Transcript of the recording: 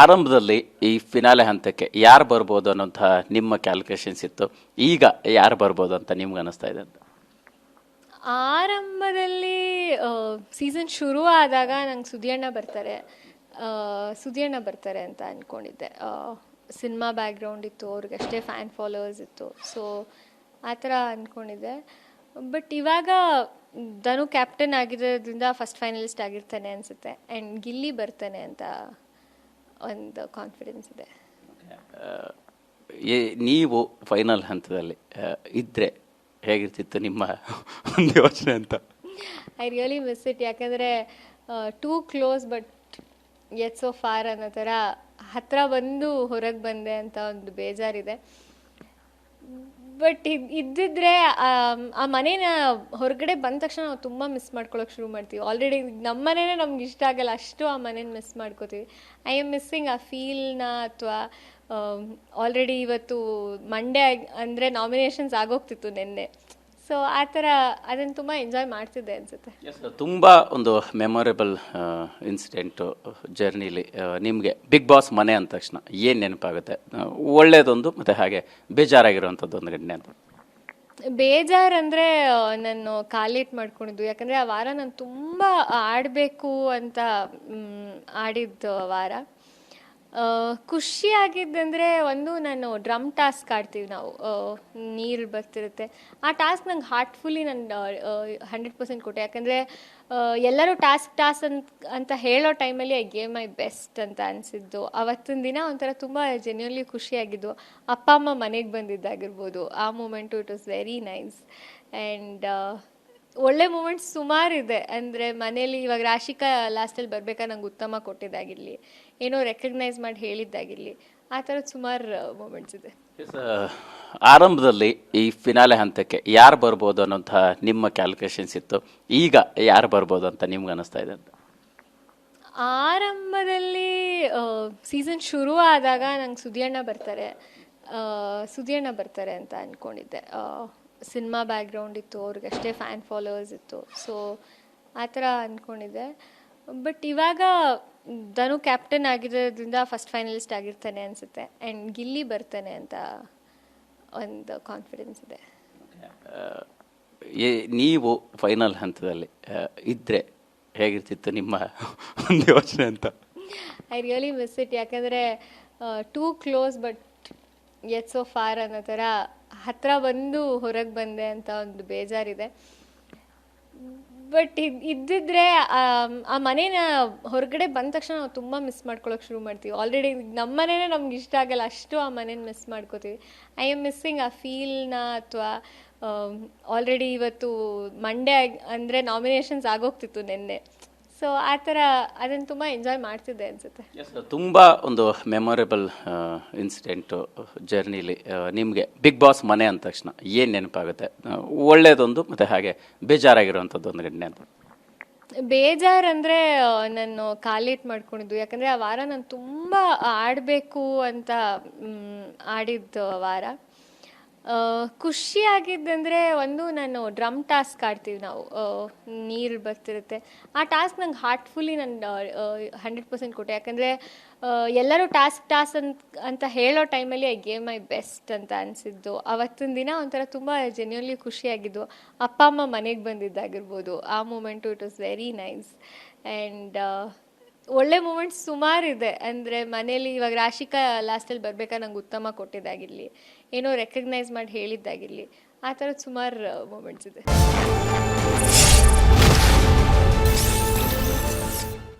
ಆರಂಭದಲ್ಲಿ ಈ ಫಿನಾಲೆ ಹಂತಕ್ಕೆ ಯಾರು ಬರ್ಬೋದು ಅನ್ನೋಂಥ ನಿಮ್ಮ ಕ್ಯಾಲ್ಕುಲೇಷನ್ಸ್ ಇತ್ತು, ಈಗ ಯಾರು ಬರ್ಬೋದು ಅಂತ ನಿಮ್ಗೆ ಅನಿಸ್ತಾ ಇದೆ ಅಂತ? ಆರಂಭದಲ್ಲಿ ಸೀಸನ್ ಶುರು ಆದಾಗ ನಂಗೆ ಸುದಿಯಣ್ಣ ಬರ್ತಾರೆ ಅಂತ ಅಂದ್ಕೊಂಡಿದ್ದೆ. ಸಿನಿಮಾ ಬ್ಯಾಕ್ಗ್ರೌಂಡ್ ಇತ್ತು, ಅವ್ರಿಗೆ ಅಷ್ಟೇ ಫ್ಯಾನ್ ಫಾಲೋವರ್ಸ್ ಇತ್ತು, ಸೊ ಆ ಥರ ಅಂದ್ಕೊಂಡಿದ್ದೆ. ಬಟ್ ಇವಾಗ ಧನು ಕ್ಯಾಪ್ಟನ್ ಆಗಿರೋದ್ರಿಂದ ಫಸ್ಟ್ ಫೈನಲಿಸ್ಟ್ ಆಗಿರ್ತಾನೆ ಅನಿಸುತ್ತೆ, ಆ್ಯಂಡ್ ಗಿಲ್ಲಿ ಬರ್ತಾನೆ ಅಂತ ಒಂದು ಕಾನ್ಫಿಡೆನ್ಸ್ ಇದೆ. ನೀವು ಫೈನಲ್ ಹಂತದಲ್ಲಿ ಇದ್ದರೆ ಹೇಗಿರ್ತಿತ್ತು ನಿಮ್ಮ ಒಂದು ಯೋಚನೆ ಅಂತ? I really miss it. ಯಾಕಂದರೆ too close but yet so far ಅನ್ನೋ ಥರ ಹತ್ರ ಬಂದು ಹೊರಗೆ ಬಂದೆ ಅಂತ ಒಂದು ಬೇಜಾರಿದೆ. ಬಟ್ ಇದ್ದಿದ್ರೆ ಆ ಮನೇನ ಹೊರಗಡೆ ಬಂದ ತಕ್ಷಣ ನಾವು ತುಂಬ ಮಿಸ್ ಮಾಡ್ಕೊಳ್ಳೋಕೆ ಶುರು ಮಾಡ್ತೀವಿ. ಆಲ್ರೆಡಿ ನಮ್ಮ ಮನೇನೇ ನಮ್ಗೆ ಇಷ್ಟ ಆಗಲ್ಲ, ಅಷ್ಟು ಆ ಮನೇನ ಮಿಸ್ ಮಾಡ್ಕೋತೀವಿ. ಐ ಆಮ್ ಮಿಸ್ಸಿಂಗ್ ಆ ಫೀಲ್ನ. ಅಥವಾ ಆಲ್ರೆಡಿ ಇವತ್ತು ಮಂಡೇ ಅಂದರೆ ನಾಮಿನೇಷನ್ಸ್ ಆಗೋಗ್ತಿತ್ತು ನಿನ್ನೆ, ಸೊ ಆ ಥರ ಅದನ್ನು ತುಂಬ ಎಂಜಾಯ್ ಮಾಡ್ತಿದ್ದೆ ಅನಿಸುತ್ತೆ. ತುಂಬ ಒಂದು ಮೆಮೊರೇಬಲ್ ಇನ್ಸಿಡೆಂಟು ಜರ್ನಿಲಿ ನಿಮಗೆ ಬಿಗ್ ಬಾಸ್ ಮನೆ ಅಂದ ತಕ್ಷಣ ಏನು ನೆನಪಾಗುತ್ತೆ? ಒಳ್ಳೆಯದೊಂದು ಮತ್ತು ಹಾಗೆ ಬೇಜಾರಾಗಿರುವಂಥದ್ದು ಒಂದು ಘಟನೆ ಅಂತ? ಬೇಜಾರಂದರೆ ನಾನು ಕಾಲೇಟ್ ಮಾಡ್ಕೊಂಡಿದ್ದು. ಯಾಕಂದರೆ ಆ ವಾರ ನಾನು ತುಂಬ ಆಡಬೇಕು ಅಂತ ಆಡಿದ್ದು ವಾರ. ಖುಷಿಯಾಗಿದ್ದಂದರೆ ಒಂದು, ನಾನು ಡ್ರಮ್ ಟಾಸ್ಕ್ ಆಡ್ತೀವಿ ನಾವು, ನೀರು ಬರ್ತಿರುತ್ತೆ. ಆ ಟಾಸ್ಕ್ ನಂಗೆ ಹಾರ್ಟ್ಫುಲ್ಲಿ ನಾನು 100% ಕೊಟ್ಟೆ. ಯಾಕಂದರೆ ಎಲ್ಲರೂ ಟಾಸ್ಕ್ ಅಂತ ಹೇಳೋ ಟೈಮಲ್ಲಿ ಐ ಗೇವ್ ಮೈ ಬೆಸ್ಟ್ ಅಂತ ಅನಿಸಿದ್ದು. ಅವತ್ತಿನ ದಿನ ಒಂಥರ ತುಂಬ ಜೆನ್ಯೂನ್ಲಿ ಖುಷಿಯಾಗಿದ್ದು. ಅಪ್ಪ ಅಮ್ಮ ಮನೆಗೆ ಬಂದಿದ್ದಾಗಿರ್ಬೋದು, ಆ moment it was very nice. And ಒಳ್ಳೆ ಮೂಮೆಂಟ್ಸ್ ಸುಮಾರಿದೆ. ಅಂದರೆ ಮನೇಲಿ ಇವಾಗ ರಾಶಿಕಾ ಲಾಸ್ಟಲ್ಲಿ ಬರ್ಬೇಕಾದ್ರೆ ನಂಗೆ ಉತ್ತಮ ಕೊಟ್ಟಿದ್ದಾಗಿರಲಿ, ಏನೋ ರೆಕಗ್ನೈಸ್ ಮಾಡಿ ಹೇಳಿದ್ದಾಗಿರಲಿ, ಆ ಥರದ್ದು ಸುಮಾರು ಮೂಮೆಂಟ್ಸ್ ಇದೆ. ಆರಂಭದಲ್ಲಿ ಈ ಫಿನಾಲೆ ಹಂತಕ್ಕೆ ಯಾರು ಬರ್ಬೋದು ಅನ್ನೋಂಥ ನಿಮ್ಮ ಕ್ಯಾಲ್ಕುಲೇಷನ್ಸ್ ಇತ್ತು, ಈಗ ಯಾರು ಬರ್ಬೋದು ಅಂತ ನಿಮ್ಗೆ ಅನಿಸ್ತಾ ಇದೆ ಅಂತ? ಆರಂಭದಲ್ಲಿ ಸೀಸನ್ ಶುರು ಆದಾಗ ನಂಗೆ ಸುದಿಯಣ್ಣ ಬರ್ತಾರೆ ಅಂತ ಅಂದ್ಕೊಂಡಿದ್ದೆ. ಸಿನಿಮಾ ಬ್ಯಾಕ್ಗ್ರೌಂಡ್ ಇತ್ತು, ಅವ್ರಿಗೆ ಅಷ್ಟೇ ಫ್ಯಾನ್ ಫಾಲೋವರ್ಸ್ ಇತ್ತು, ಸೊ ಆ ಥರ ಅಂದ್ಕೊಂಡಿದ್ದೆ. ಬಟ್ ಇವಾಗ ಧನು ಕ್ಯಾಪ್ಟನ್ ಆಗಿರೋದ್ರಿಂದ ಫಸ್ಟ್ ಫೈನಲಿಸ್ಟ್ ಆಗಿರ್ತಾನೆ ಅನಿಸುತ್ತೆ, ಆ್ಯಂಡ್ ಗಿಲ್ಲಿ ಬರ್ತಾನೆ ಅಂತ ಒಂದು ಕಾನ್ಫಿಡೆನ್ಸ್ ಇದೆ. ನೀವು ಫೈನಲ್ ಹಂತದಲ್ಲಿ ಇದ್ದರೆ ಹೇಗಿರ್ತಿತ್ತು ನಿಮ್ಮ ಒಂದು ಯೋಚನೆ ಅಂತ? I really miss it. ಯಾಕಂದರೆ too close but yet so far ಅನ್ನೋ ಥರ ಹತ್ರ ಬಂದು ಹೊರಗೆ ಬಂದೆ ಅಂತ ಒಂದು ಬೇಜಾರಿದೆ. ಬಟ್ ಇದ್ದಿದ್ರೆ ಆ ಮನೇನ ಹೊರಗಡೆ ಬಂದ ತಕ್ಷಣ ನಾವು ತುಂಬ ಮಿಸ್ ಮಾಡ್ಕೊಳ್ಳೋಕೆ ಶುರು ಮಾಡ್ತೀವಿ. ಆಲ್ರೆಡಿ ನಮ್ಮ ಮನೇನೇ ನಮ್ಗೆ ಇಷ್ಟ ಆಗಲ್ಲ, ಅಷ್ಟು ಆ ಮನೇನ ಮಿಸ್ ಮಾಡ್ಕೋತೀವಿ. ಐ ಆಮ್ ಮಿಸ್ಸಿಂಗ್ ಆ ಫೀಲ್ನ. ಅಥವಾ ಆಲ್ರೆಡಿ ಇವತ್ತು ಮಂಡೇ ಅಂದರೆ ನಾಮಿನೇಷನ್ಸ್ ಆಗೋಗ್ತಿತ್ತು ನಿನ್ನೆ, ಸೊ ಆ ಥರ ಅದನ್ನು ತುಂಬ ಎಂಜಾಯ್ ಮಾಡ್ತಿದ್ದೆ ಅನಿಸುತ್ತೆ. ತುಂಬ ಒಂದು ಮೆಮೊರೇಬಲ್ ಇನ್ಸಿಡೆಂಟು ಜರ್ನಿಲಿ ನಿಮಗೆ ಬಿಗ್ ಬಾಸ್ ಮನೆ ಅಂದ ತಕ್ಷಣ ಏನು ನೆನಪಾಗುತ್ತೆ? ಒಳ್ಳೆಯದೊಂದು ಮತ್ತು ಹಾಗೆ ಬೇಜಾರಾಗಿರುವಂಥದ್ದು ಒಂದು ಘಟನೆ ಅಂತ? ಬೇಜಾರಂದರೆ ನಾನು ಕಾಲೇಟ್ ಮಾಡ್ಕೊಂಡಿದ್ದು. ಯಾಕಂದರೆ ಆ ವಾರ ನಾನು ತುಂಬ ಆಡಬೇಕು ಅಂತ ಆಡಿದ್ದು ವಾರ. ಖುಷಿಯಾಗಿದ್ದಂದರೆ ಒಂದು, ನಾನು ಡ್ರಮ್ ಟಾಸ್ಕ್ ಆಡ್ತೀವಿ ನಾವು, ನೀರು ಬರ್ತಿರುತ್ತೆ. ಆ ಟಾಸ್ಕ್ ನಂಗೆ ಹಾರ್ಟ್ಫುಲ್ಲಿ ನಾನು 100% ಕೊಟ್ಟೆ. ಯಾಕಂದರೆ ಎಲ್ಲರೂ ಟಾಸ್ಕ್ ಅಂತ ಹೇಳೋ ಟೈಮಲ್ಲಿ ಐ ಗೇವ್ ಮೈ ಬೆಸ್ಟ್ ಅಂತ ಅನಿಸಿದ್ದು. ಅವತ್ತಿನ ದಿನ ಒಂಥರ ತುಂಬ ಜೆನ್ಯೂನ್ಲಿ ಖುಷಿಯಾಗಿದ್ದು. ಅಪ್ಪ ಅಮ್ಮ ಮನೆಗೆ ಬಂದಿದ್ದಾಗಿರ್ಬೋದು, ಆ moment it was very nice. And ಒಳ್ಳೆ ಮೂಮೆಂಟ್ಸ್ ಸುಮಾರಿದೆ. ಅಂದರೆ ಮನೇಲಿ ಇವಾಗ ರಾಶಿಕಾ ಲಾಸ್ಟಲ್ಲಿ ಬರ್ಬೇಕಾದ್ರೆ ನಂಗೆ ಉತ್ತಮ ಕೊಟ್ಟಿದ್ದಾಗಿರಲಿ, ಏನೋ ರೆಕಗ್ನೈಸ್ ಮಾಡಿ ಹೇಳಿದ್ದಾಗಿರಲಿ, ಆ ಥರದ್ದು ಸುಮಾರು ಮೂಮೆಂಟ್ಸ್ ಇದೆ.